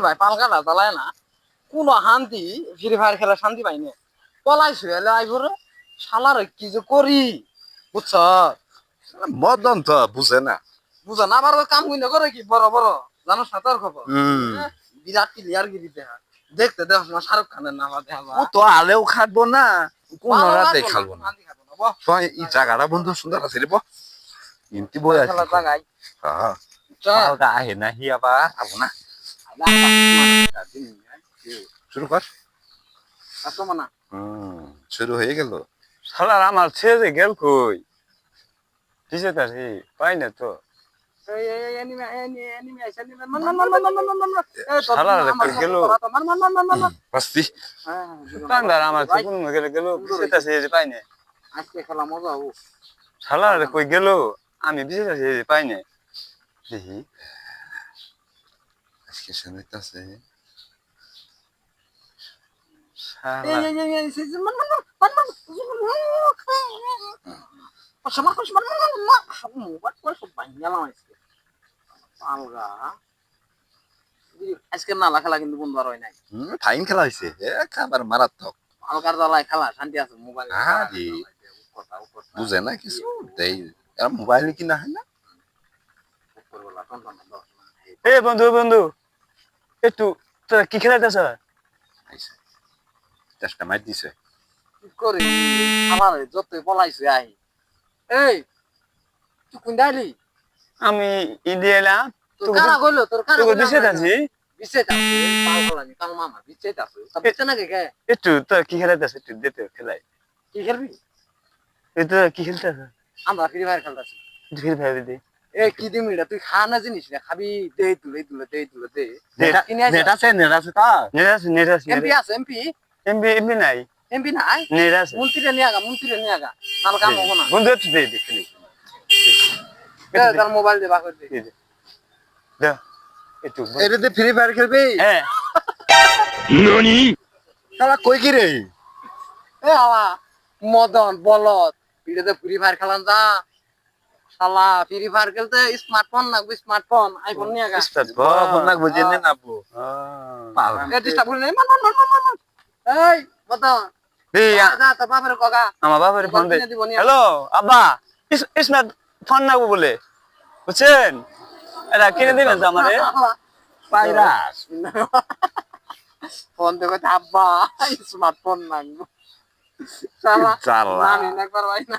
ভাই পালকাটা চালায় না কোন শান্তি ফ্রি ফায়ার খেলা শান্তি পাইনি পলাইছো এলে আইবরে শালার কি যে করি বুঝছ মদন তো বুঝে না। বুঝা না পারবে কাম কইনা করে কি বড় বড় জানো সাতার খবর হুম। বিরাট প্লেয়ার গিরি দেখা দেখতে দেখ না শাহরুখ খানের নাম দেখা ও তো আলেও খাটবো না কোন রাতে খালবো না। এই জায়গাটা বন্ধু সুন্দর আছে রে ইন্তি বই আছে খেলা জাগাই হ্যাঁ পালকা আহে না হি আবার আবো না শুরু কর আসমানা শুরু হয়ে গেল। শালার আমার ছেড়ে গেল কই কিসে তার পাই না তো বাস্তি কান্দার আমার কোন গেলে গেল কিসে তাছে পাই না আজকে খেলা মজা হবো শালার কই গেল আমি বিশেষ আছে পাই না দেখি আজকে শুনতেছে আজকে নালা খেলা কিন্তু বন্ধ হয় নাই ফাইন খেলা হয়েছে খাবার মারাত্মক আলকার জ্বালায় খেলা শান্তি আছে মোবাইল বুঝে না কিছু দেই মোবাইল কিনা হয় না এ বন্ধু বন্ধু একটু তোরা কি খেলাইতেছ চেষ্টা মার দিছে কি করে আমার যতই পলাইছে আই এই তুই কোন দাইলি আমি ইন্ডিয়া এলাম তোর কারা কইলো তোর কারা তোকে দিছে আছি বিছেত আছে পাল হলানি কাল মামা বিছেত আছে সব বিছে নাকি কে একটু তোরা কি খেলাইতেছ একটু দিতে খেলাই কি খেলবি এই তোরা কি খেলতেছ আমরা ফ্রি ফায়ার খেলতাছি ফ্রি ফায়ার দে এ কি দিম এটা তুই খা না জিনিস না খাবি দে তুলে তুলে দে তুলে দে নেট আছে তা নেট আছে এমপি আছে এমপি এমবি নাই এমপি নাই নেট আছে মন্ত্রীরে নিয়ে আগা নাল কাম হবো না বন্ধু একটু দে দে খেলি তার মোবাইল দে বাকর দে দে একটু এটাতে ফ্রি ফায়ার খেলবি হ্যাঁ শালা কই কি রে এ আলা মদন বলদ ভিডিওতে ফ্রি ফায়ার খেলান যা শালা ফ্রি ফায়ার খেলতে স্মার্টফোন লাগবে স্মার্টফোন আইফোন নিয়ে আগা ফোন না বুঝে নে না বো এ ডিস্টার্ব করে মান এই মদন এই যা তো বাপের কগা আমার বাবার ফোন দে হ্যালো আব্বা ইসমাত ফোন নাগবো বলে বুঝছেন এটা কিনে দিবেন তো আমারে ভাইরাস ফোন দেখো আব্বা স্মার্টফোন লাগবে শালা চালা আমি একবার ভাই না